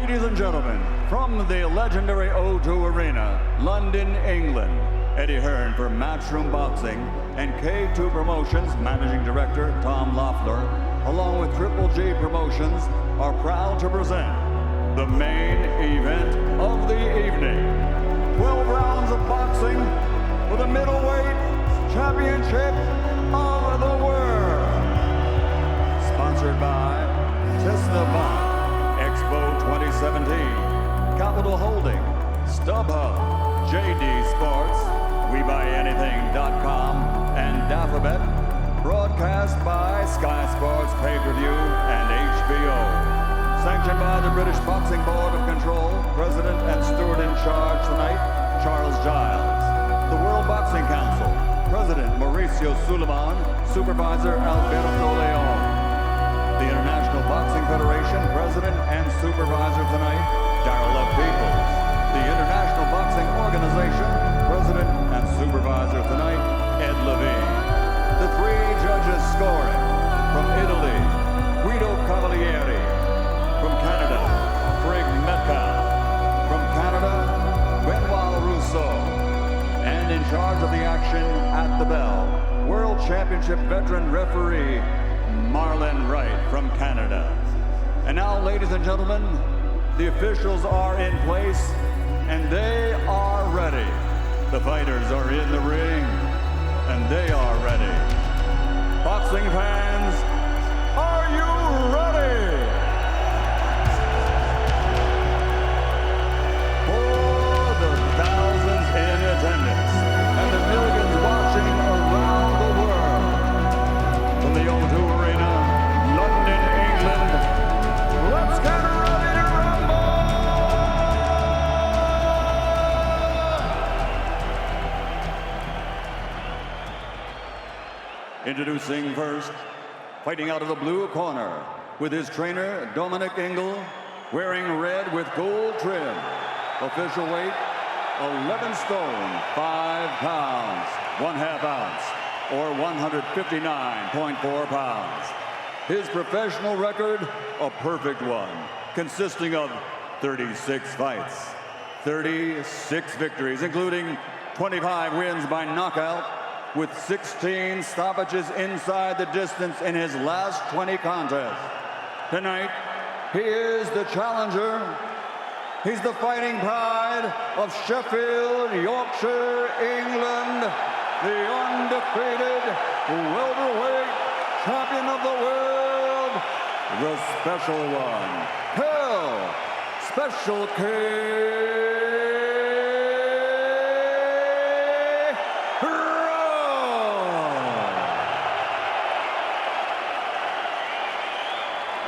Ladies and gentlemen, from the legendary O2 Arena, London, England, Eddie Hearn for Matchroom Boxing and K2 Promotions Managing Director Tom Loeffler, along with Triple G Promotions, are proud to present the main event of the evening. 12 rounds of boxing for the middleweight championship of the world. Sponsored by Tesla Bank, Expo 2017, Capital Holding, StubHub, JD Sports, WeBuyAnything.com, and Dafabet. Broadcast by Sky Sports Pay-Per-View and HBO. Sanctioned by the British Boxing Board of Control, President and Steward in charge tonight, Charles Giles. The World Boxing Council, President Mauricio Suleiman, Supervisor Alberto Leon. The International Boxing Federation, President and Supervisor tonight, Darrell F. Peoples. The International Boxing Organization, President and Supervisor tonight, Ed Levine. The three judges scoring: from Italy, Guido Cavalieri; from Canada, Frig Metcalf; from Canada, Benoit Rousseau; and in charge of the action at the bell, World Championship veteran referee Marlon Wright from Canada. And now, ladies and gentlemen, the officials are in place and they are ready. The fighters are in the ring and they are ready. Boxing fans, are you ready? For the thousands in attendance and the millions watching around the world, from the O2 Arena, London, England, let's get ready to rumble! Introducing first, fighting out of the blue corner, with his trainer Dominic Ingle, wearing red with gold trim. Official weight, 11 stone, 5 pounds, 1/2 ounce, or 159.4 pounds. His professional record, a perfect one, consisting of 36 fights, 36 victories, including 25 wins by knockout, with 16 stoppages inside the distance in his last 20 contests. Tonight, he is the challenger. He's the fighting pride of Sheffield, Yorkshire, England, the undefeated welterweight champion of the world, the special one, Kell, Special K.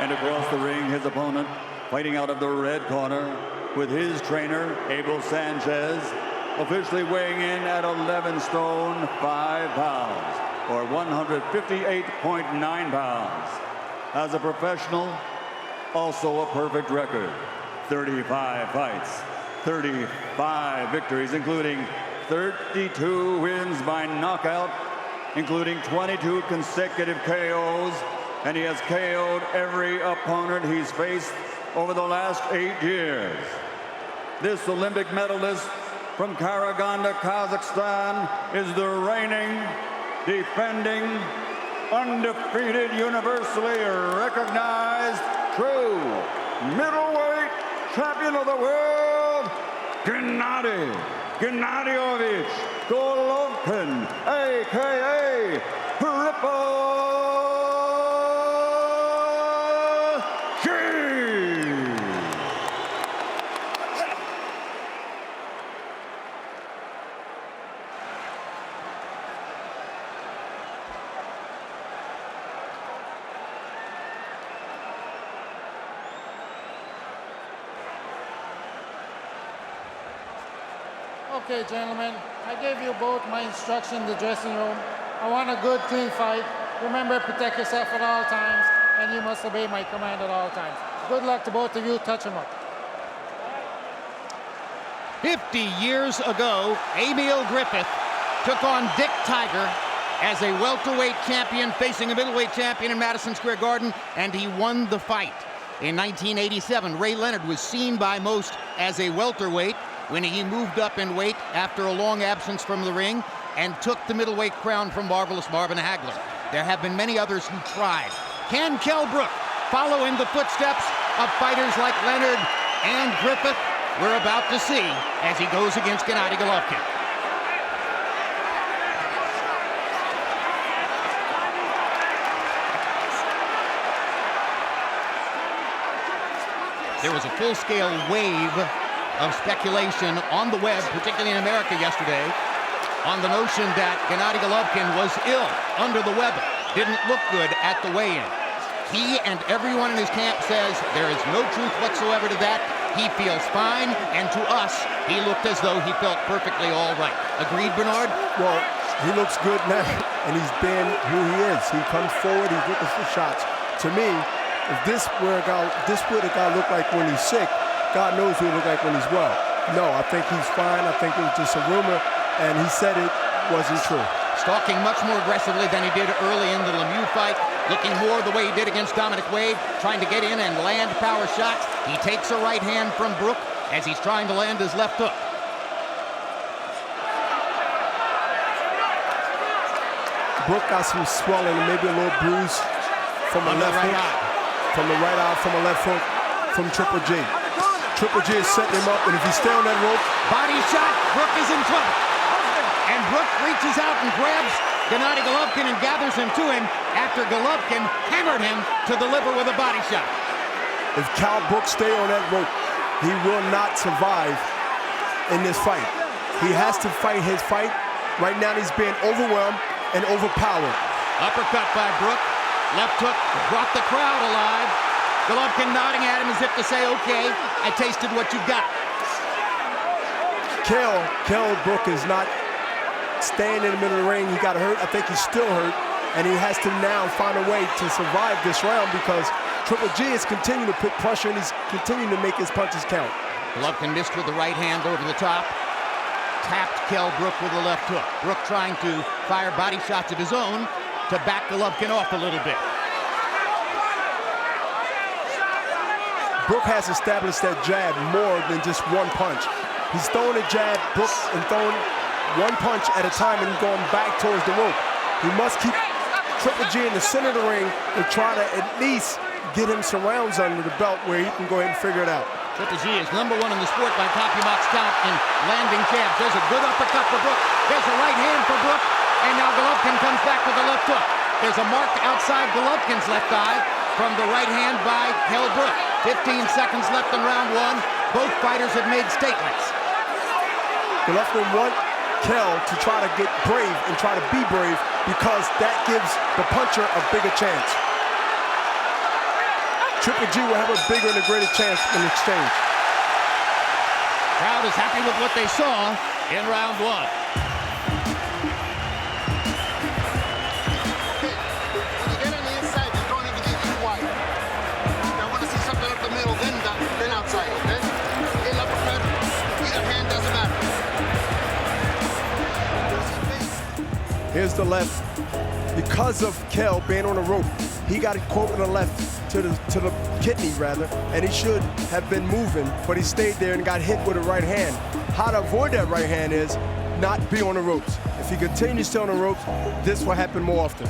And across the ring, his opponent, fighting out of the red corner, with his trainer, Abel Sanchez, officially weighing in at 11 stone, 5 pounds, or 158.9 pounds. As a professional, also a perfect record, 35 fights, 35 victories, including 32 wins by knockout, including 22 consecutive KOs, and he has KO'd every opponent he's faced over the last 8 years. This Olympic medalist from Karaganda, Kazakhstan, is the reigning, defending, undefeated, universally recognized, true middleweight champion of the world, Gennady Golovkin, a.k.a. Triple G. Okay, gentlemen, I gave you both my instruction in the dressing room. I want a good, clean fight. Remember, protect yourself at all times, and you must obey my command at all times. Good luck to both of you. Touch them up. 50 years ago, Emil Griffith took on Dick Tiger as a welterweight champion facing a middleweight champion in Madison Square Garden, and he won the fight. In 1987, Ray Leonard was seen by most as a welterweight when he moved up in weight after a long absence from the ring and took the middleweight crown from Marvelous Marvin Hagler. There have been many others who tried. Can Kell Brook follow in the footsteps of fighters like Leonard and Griffith? We're about to see as he goes against Gennady Golovkin. There was a full-scale wave of speculation on the web, particularly in America yesterday, on the notion that Gennady Golovkin was ill under the weather, didn't look good at the weigh-in. He and everyone in his camp says there is no truth whatsoever to that. He feels fine, and to us, he looked as though he felt perfectly all right. Agreed, Bernard? Well, he looks good now, and he's been who he is. He comes forward, he's looking for shots. To me, if this what a guy look like when he's sick, God knows what he look like when he's well. No, I think he's fine. I think it was just a rumor, and he said it wasn't true. Stalking much more aggressively than he did early in the Lemieux fight, looking more the way he did against Dominic Wade, trying to get in and land power shots. He takes a right hand from Brook as he's trying to land his left hook. Brook got some swelling and maybe a little bruise from a left hook, from the right eye, from a left hook, from Triple G. Triple G is setting him up, and if he stay on that rope... Body shot, Brook is in trouble. And Brook reaches out and grabs Gennady Golovkin and gathers him to him after Golovkin hammered him to the liver with a body shot. If Kell Brook stay on that rope, he will not survive in this fight. He has to fight his fight. Right now he's being overwhelmed and overpowered. Uppercut by Brook. Left hook brought the crowd alive. Golovkin nodding at him as if to say, okay, I tasted what you got. Kell Brook is not staying in the middle of the ring. He got hurt. I think he's still hurt. And he has to now find a way to survive this round because Triple G is continuing to put pressure and he's continuing to make his punches count. Golovkin missed with the right hand over the top. Tapped Kell Brook with the left hook. Brook trying to fire body shots of his own to back Golovkin off a little bit. Brook has established that jab more than just one punch. He's throwing a jab, Brook, and throwing one punch at a time and going back towards the rope. He must keep Triple G in the center of the ring and try to at least get him some rounds under the belt where he can go ahead and figure it out. Triple G is #1 in the sport by Copybox count in landing jabs. There's a good uppercut for Brook. There's a right hand for Brook. And now Golovkin comes back with the left hook. There's a mark outside Golovkin's left eye from the right hand by Kell Brook. 15 seconds left in round one. Both fighters have made statements. Golovkin wants Kell to try to get brave and try to be brave because that gives the puncher a bigger chance. Triple G will have a bigger and a greater chance in exchange. Crowd is happy with what they saw in round one. Here's the left. Because of Kell being on the rope, he got it caught with the left to the kidney rather, and he should have been moving, but he stayed there and got hit with a right hand. How to avoid that right hand is not be on the ropes. If he continues to stay on the ropes, this will happen more often.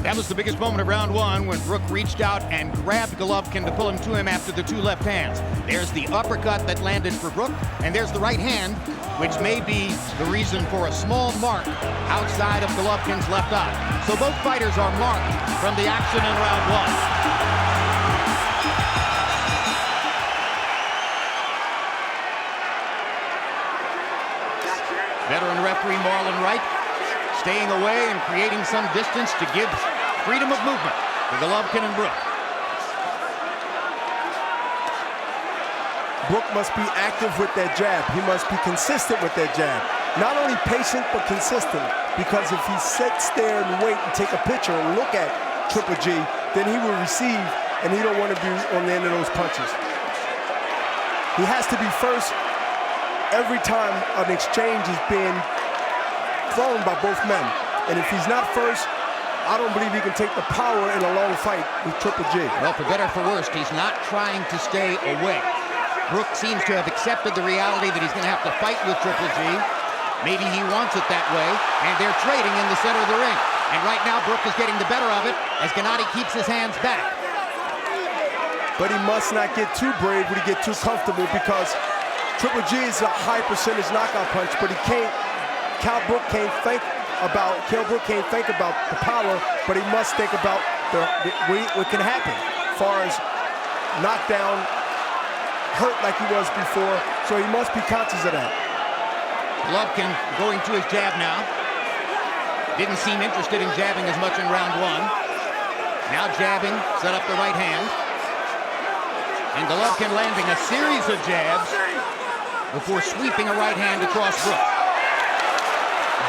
That was the biggest moment of round one when Brook reached out and grabbed Golovkin to pull him to him after the two left hands. There's the uppercut that landed for Brook, and there's the right hand, which may be the reason for a small mark outside of Golovkin's left eye. So both fighters are marked from the action in round one. Veteran referee Marlon Wright staying away and creating some distance to give freedom of movement to Golovkin and Brook. Brook must be active with that jab. He must be consistent with that jab. Not only patient, but consistent. Because if he sits there and wait and take a picture and look at Triple G, then he will receive, and he don't want to be on the end of those punches. He has to be first every time an exchange is being thrown by both men. And if he's not first, I don't believe he can take the power in a long fight with Triple G. Well, for better or for worse, he's not trying to stay away. Brook seems to have accepted the reality that he's going to have to fight with Triple G. Maybe he wants it that way, and they're trading in the center of the ring. And right now, Brook is getting the better of it as Gennady keeps his hands back. But he must not get too brave when he get too comfortable, because Triple G is a high percentage knockout punch, but he can't, Kell Brook can't think about the power, but he must think about what can happen as far as knockdown, hurt like he was before, so he must be conscious of that. Golovkin going to his jab now. Didn't seem interested in jabbing as much in round one. Now jabbing, set up the right hand. And Golovkin landing a series of jabs before sweeping a right hand across Brook.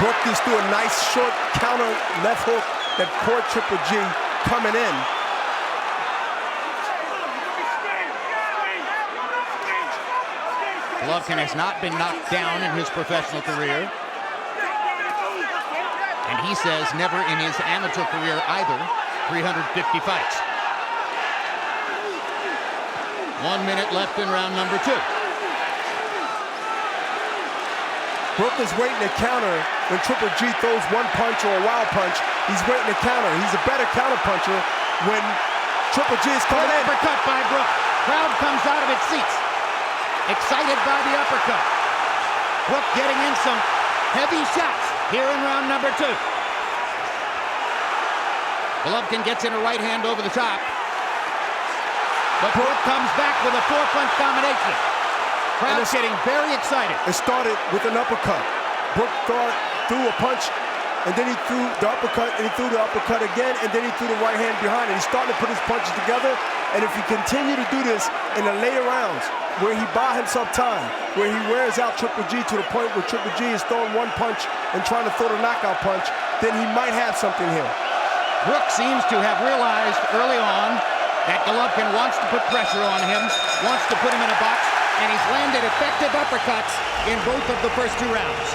Brook just threw a nice short counter left hook that caught Triple G coming in. Golovkin has not been knocked down in his professional career. And he says never in his amateur career either. 350 fights. 1 minute left in round number 2. Brook is waiting to counter when Triple G throws one punch or a wild punch. He's waiting to counter. He's a better counter puncher when Triple G is coming in. Uppercut by Brook. Crowd comes out of its seats, excited by the uppercut. Brook getting in some heavy shots here in round number 2. Golovkin gets in a right hand over the top. But Brook comes back with a 4-punch combination. Crowd's getting very excited. It started with an uppercut. Brook threw a punch, and then he threw the uppercut, and he threw the uppercut again, and then he threw the right hand behind it. He's starting to put his punches together, and if he continue to do this in the later rounds, where he buys himself time, where he wears out Triple G to the point where Triple G is throwing one punch and trying to throw the knockout punch, then he might have something here. Brook seems to have realized early on that Golovkin wants to put pressure on him, wants to put him in a box, and he's landed effective uppercuts in both of the first 2 rounds.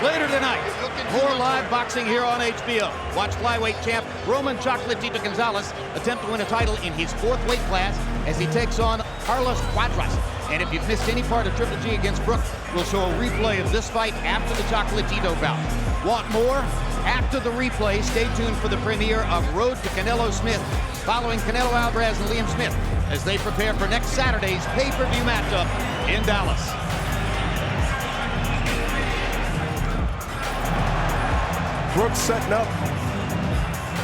Later tonight, more live boxing here on HBO. Watch flyweight champ Roman Chocolatito Gonzalez attempt to win a title in his 4th weight class as he takes on Carlos Cuadras. And if you've missed any part of Triple G against Brook, we'll show a replay of this fight after the Chocolatito bout. Want more? After the replay, stay tuned for the premiere of Road to Canelo Smith, following Canelo Alvarez and Liam Smith as they prepare for next Saturday's pay-per-view matchup in Dallas. Brook setting up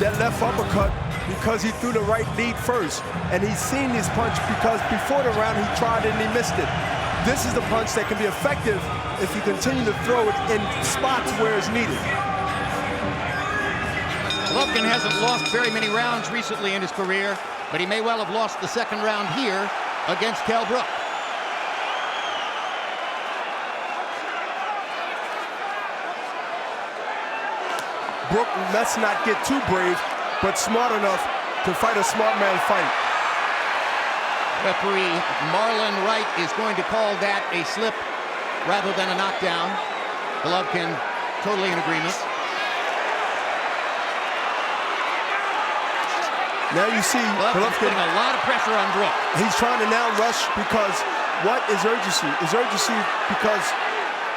that left uppercut because he threw the right lead first, and he's seen this punch because before the round he tried it and he missed it. This is the punch that can be effective if you continue to throw it in spots where it's needed. Golovkin hasn't lost very many rounds recently in his career, but he may well have lost the 2nd round here against Kell Brook. Brook must not get too brave, but smart enough to fight a smart man fight. Referee Marlon Wright is going to call that a slip rather than a knockdown. Golovkin totally in agreement. Now you see Golovkin's putting a lot of pressure on Brook. He's trying to now rush because what is urgency? Is urgency because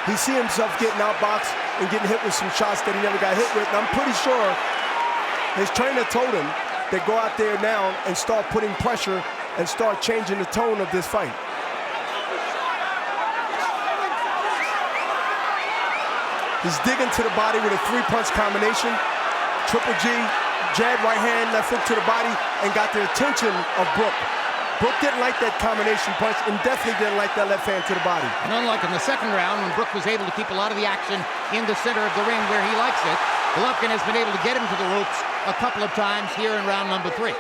he see himself getting outboxed and getting hit with some shots that he never got hit with. And I'm pretty sure his trainer told him to go out there now and start putting pressure and start changing the tone of this fight. He's digging to the body with a 3-punch combination. Triple G, jab, right hand, left hook to the body, and got the attention of Brook. Brook didn't like that combination punch and definitely didn't like that left hand to the body. And unlike in the 2nd round, when Brook was able to keep a lot of the action in the center of the ring where he likes it, Golovkin has been able to get him to the ropes a couple of times here in round number 3.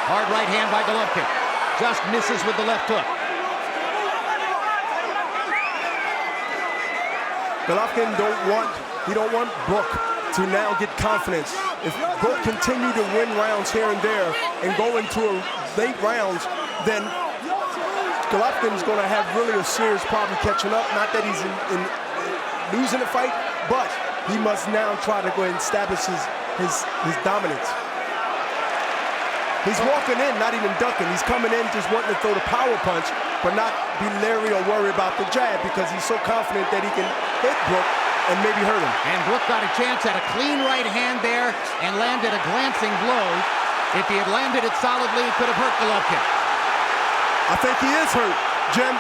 Hard right hand by Golovkin. Just misses with the left hook. Golovkin don't want Brook to now get confidence. If Brook continue to win rounds here and there and go into late rounds, then Golovkin's going to have really a serious problem catching up. Not that he's in losing the fight, but he must now try to go ahead and establish his dominance. He's walking in, not even ducking. He's coming in just wanting to throw the power punch, but not be leery or worry about the jab because he's so confident that he can hit Brook and maybe hurt him. And Brook got a chance at a clean right hand there and landed a glancing blow. If he had landed it solidly, it could have hurt Golovkin. I think he is hurt, Jim.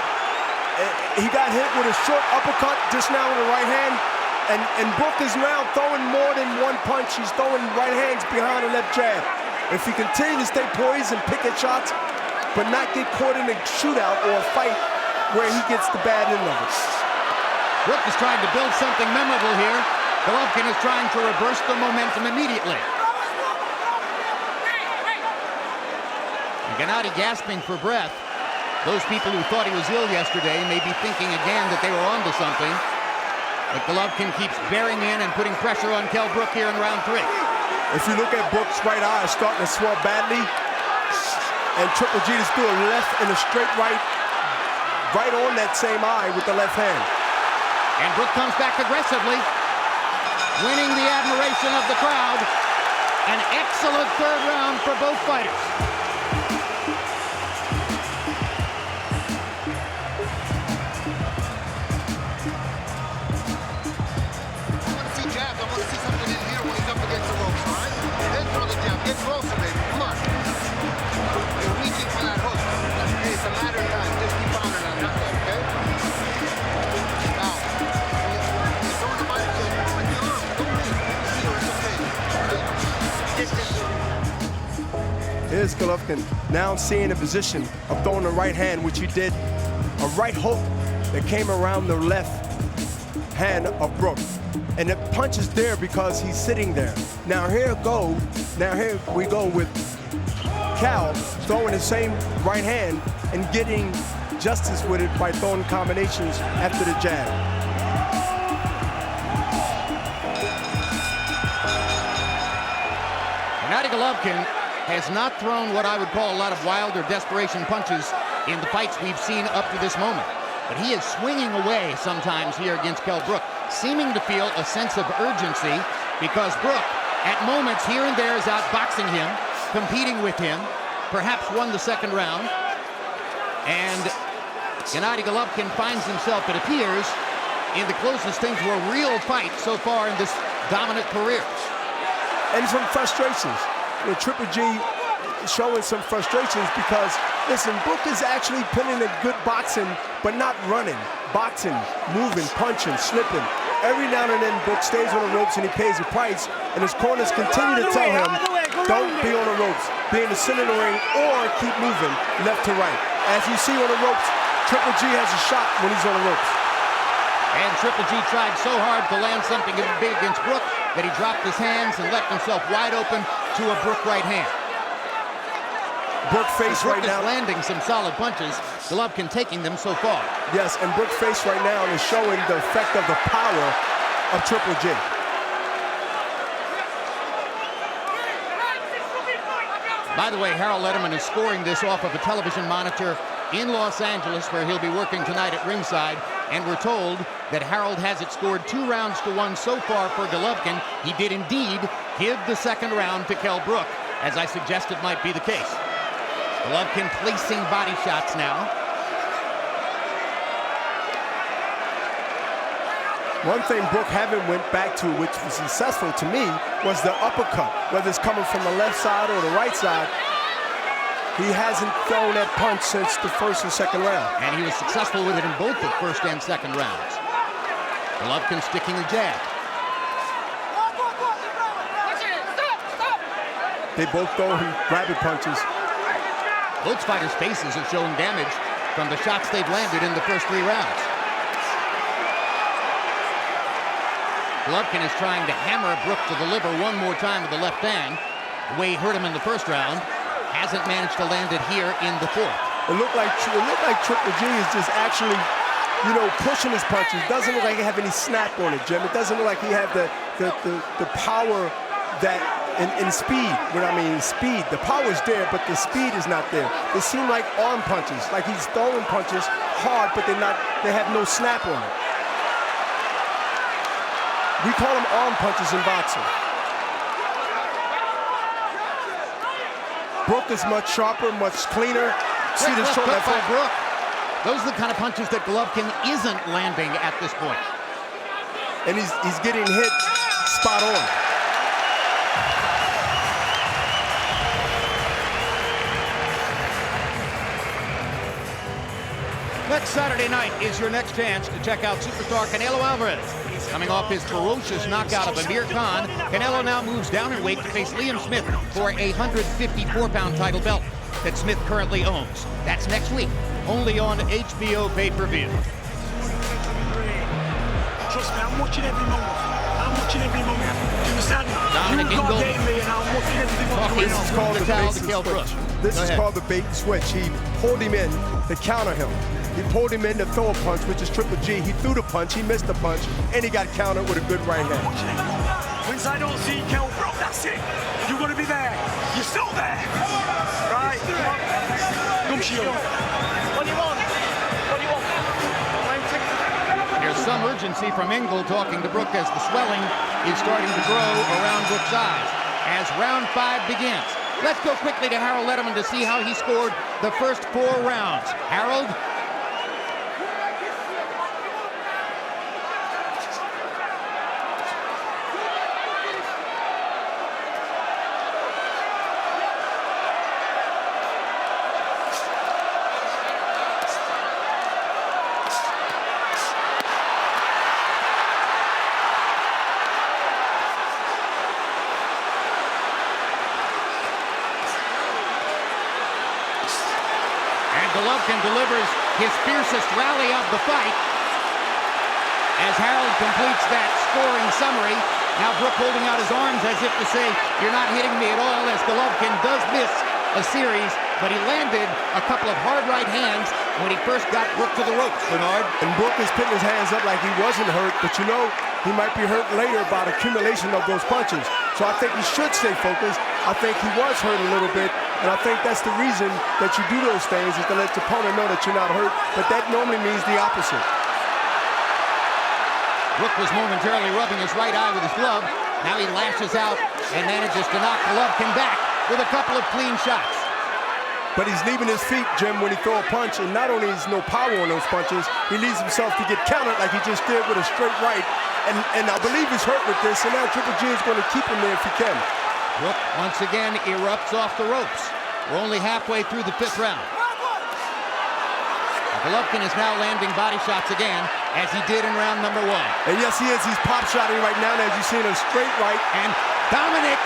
He got hit with a short uppercut just now with the right hand, and Brook is now throwing more than one punch. He's throwing right hands behind the left jab. If he continues to stay poised and pick at shots, but not get caught in a shootout or a fight where he gets the bad end of it. Brook is trying to build something memorable here. Golovkin is trying to reverse the momentum immediately. And Gennady gasping for breath. Those people who thought he was ill yesterday may be thinking again that they were onto something. But Golovkin keeps bearing in and putting pressure on Kell Brook here in round 3. If you look at Brook's right eye, it's starting to swell badly. And Triple G just threw a left and a straight right on that same eye with the left hand. And Brook comes back aggressively, winning the admiration of the crowd. An excellent third round for both fighters. Get closer, baby. Come on. You're reaching for that hook. Hey, it's a matter of time. Just keep pounding on that, okay? Now, you're throwing the body kick. With the arm. Don't breathe. It's okay. Here's Golovkin now seeing a position of throwing the right hand, which he did. A right hook that came around the left hand of Brook. And the punch is there because he's sitting there. Now here we go with Kell throwing the same right hand and getting justice with it by throwing combinations after the jab. Gennady Golovkin has not thrown what I would call a lot of wild or desperation punches in the fights we've seen up to this moment. But he is swinging away sometimes here against Kell Brook, seeming to feel a sense of urgency because Brook, at moments here and there, is outboxing him, competing with him, perhaps won the second round. And Gennady Golovkin finds himself, it appears, in the closest thing to a real fight so far in this dominant career. And some frustrations. With Triple G showing some frustrations because, listen, Brook is actually putting a good boxing, but not running. Boxing, moving, punching, slipping. Every now and then, Brook stays on the ropes and he pays a price, and his corners continue to tell him, don't be on the ropes, be in the center of the ring, or keep moving left to right. As you see on the ropes, Triple G has a shot when he's on the ropes. And Triple G tried so hard to land something big against Brook that he dropped his hands and left himself wide open to a Brook right hand. Brook face Brook right now. is landing some solid punches, Golovkin taking them so far. Yes, and Brook's face right now is showing the effect of the power of Triple G. By the way, Harold Letterman is scoring this off of a television monitor in Los Angeles, where he'll be working tonight at ringside. And we're told that Harold has it scored 2-1 so far for Golovkin. He did indeed give the second round to Kell Brook, as I suggested might be the case. Golovkin placing body shots now. One thing Brook haven't went back to, which was successful to me, was the uppercut. Whether it's coming from the left side or the right side, he hasn't thrown that punch since the first and second round. And he was successful with it in both the first and second rounds. Golovkin sticking the jab. They both throw rabbit punches. Both fighters' faces have shown damage from the shots they've landed in the first 3 rounds. Golovkin is trying to hammer Brook to the liver one more time with the left hand. The way he hurt him in the first round. Hasn't managed to land it here in the fourth. It looked like Triple G is just actually, pushing his punches. Doesn't look like he have any snap on it, Jim. It doesn't look like he had the power that in speed. What I mean, speed. The power's there, but the speed is not there. They seem like arm punches, like he's throwing punches hard, but they're not. They have no snap on it. We call them arm punches in boxing. Brook is much sharper, much cleaner. See the short left by hook. Brook. Those are the kind of punches that Golovkin isn't landing at this point. And he's getting hit spot on. Next Saturday night is your next chance to check out superstar Canelo Alvarez. Coming off his ferocious knockout of Amir Khan, Canelo now moves down in weight to face Liam Smith for a 154-pound title belt that Smith currently owns. That's next week, only on HBO pay-per-view. Trust me, I'm watching every moment. I'm watching every moment. You understand? Dominic You Ingle. got me and I'm watching everything what's Talking going This on. is called the Towel bait to and Kell Brook. switch. This Go is ahead. called the bait and switch. He pulled him in to counter him. He pulled him in to throw a punch, which is triple G. He threw the punch, he missed the punch, and he got countered with a good right hand. Watching it. Once I don't see Kell Brook, that's it. You're going to be there. You're still there. Right? Come shield. What do you want? What do you want? There's some urgency from Ingle talking to Brook as the swelling is starting to grow around Brook's eyes as round 5 begins. Let's go quickly to Harold Letterman to see how he scored the first 4 rounds. Harold? Golovkin delivers his fiercest rally of the fight as Harold completes that scoring summary. Now Brook holding out his arms as if to say, you're not hitting me at all, as Golovkin does miss a series, but he landed a couple of hard right hands when he first got Brook to the ropes, Bernard. And Brook is putting his hands up like he wasn't hurt, but you know, he might be hurt later by the accumulation of those punches. So I think he should stay focused. I think he was hurt a little bit, and I think that's the reason that you do those things, is to let your opponent know that you're not hurt, but that normally means the opposite. Brook was momentarily rubbing his right eye with his glove. Now he lashes out and manages to knock Golovkin back with a couple of clean shots. But he's leaving his feet, Jim, when he throw a punch, and not only is no power on those punches, he leaves himself to get countered like he just did with a straight right. And I believe he's hurt with this, and now Triple G is going to keep him there if he can. Brook once again erupts off the ropes. We're only halfway through the 5th round. Golovkin is now landing body shots again, as he did in round number 1. And yes, he is. He's pop-shotting right now, and as you see in a straight right. And Dominic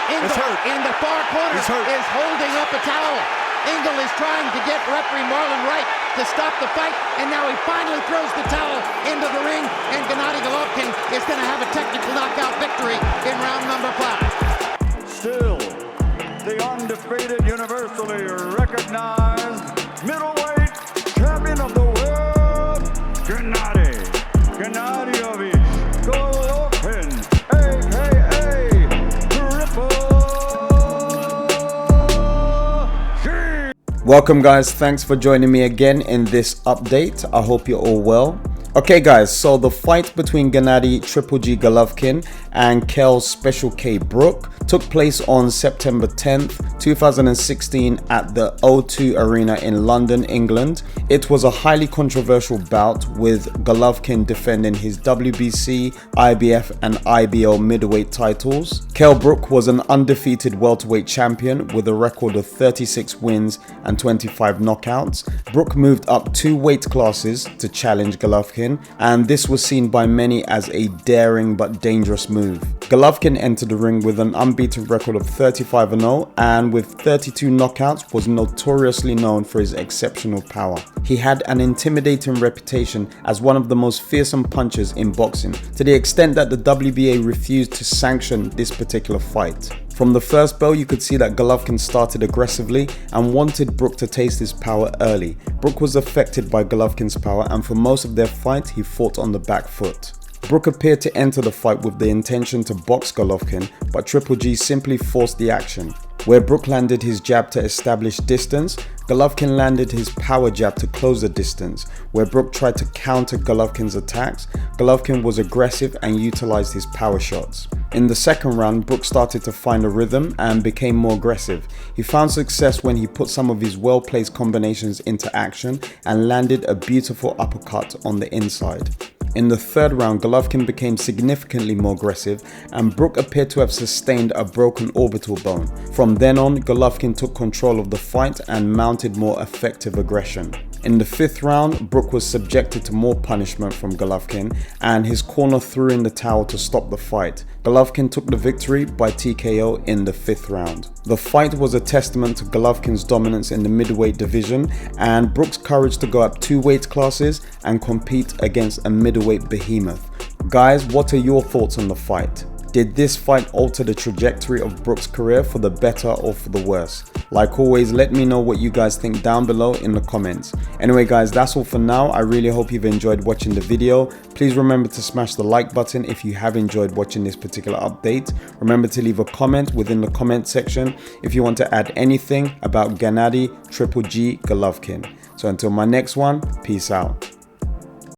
Ingle in the far corner is holding up a towel. Ingle is trying to get referee Marlon Wright to stop the fight, and now he finally throws the towel into the ring, and Gennady Golovkin is going to have a technical knockout victory in round number 5. Still, the undefeated, universally recognized middleweight champion of the world, Gennady Golovkin, a.k.a. Triple G. Welcome guys, thanks for joining me again in this update. I hope you're all well. Okay guys, so the fight between Gennady Triple G Golovkin and Kell Special K Brook took place on September 10th, 2016 at the O2 Arena in London, England. It was a highly controversial bout with Golovkin defending his WBC, IBF and IBO middleweight titles. Kell Brook was an undefeated welterweight champion with a record of 36 wins and 25 knockouts. Brook moved up 2 weight classes to challenge Golovkin, and this was seen by many as a daring but dangerous move. Golovkin entered the ring with an unbeaten record of 35-0 and with 32 knockouts was notoriously known for his exceptional power. He had an intimidating reputation as one of the most fearsome punchers in boxing, to the extent that the WBA refused to sanction this particular fight. From the first bell, you could see that Golovkin started aggressively and wanted Brook to taste his power early. Brook was affected by Golovkin's power, and for most of their fight, he fought on the back foot. Brook appeared to enter the fight with the intention to box Golovkin, but Triple G simply forced the action. Where Brook landed his jab to establish distance, Golovkin landed his power jab to close the distance. Where Brook tried to counter Golovkin's attacks, Golovkin was aggressive and utilized his power shots. In the second round, Brook started to find a rhythm and became more aggressive. He found success when he put some of his well-placed combinations into action and landed a beautiful uppercut on the inside. In the third round, Golovkin became significantly more aggressive and Brook appeared to have sustained a broken orbital bone. From then on, Golovkin took control of the fight and mounted more effective aggression. In the fifth round, Brook was subjected to more punishment from Golovkin and his corner threw in the towel to stop the fight. Golovkin took the victory by TKO in the fifth round. The fight was a testament to Golovkin's dominance in the middleweight division and Brook's courage to go up 2 weight classes and compete against a middleweight behemoth. Guys, what are your thoughts on the fight? Did this fight alter the trajectory of Brook's career for the better or for the worse? Like always, let me know what you guys think down below in the comments. Anyway guys, that's all for now. I really hope you've enjoyed watching the video. Please remember to smash the like button if you have enjoyed watching this particular update. Remember to leave a comment within the comment section if you want to add anything about Gennady Triple G Golovkin. So until my next one, peace out.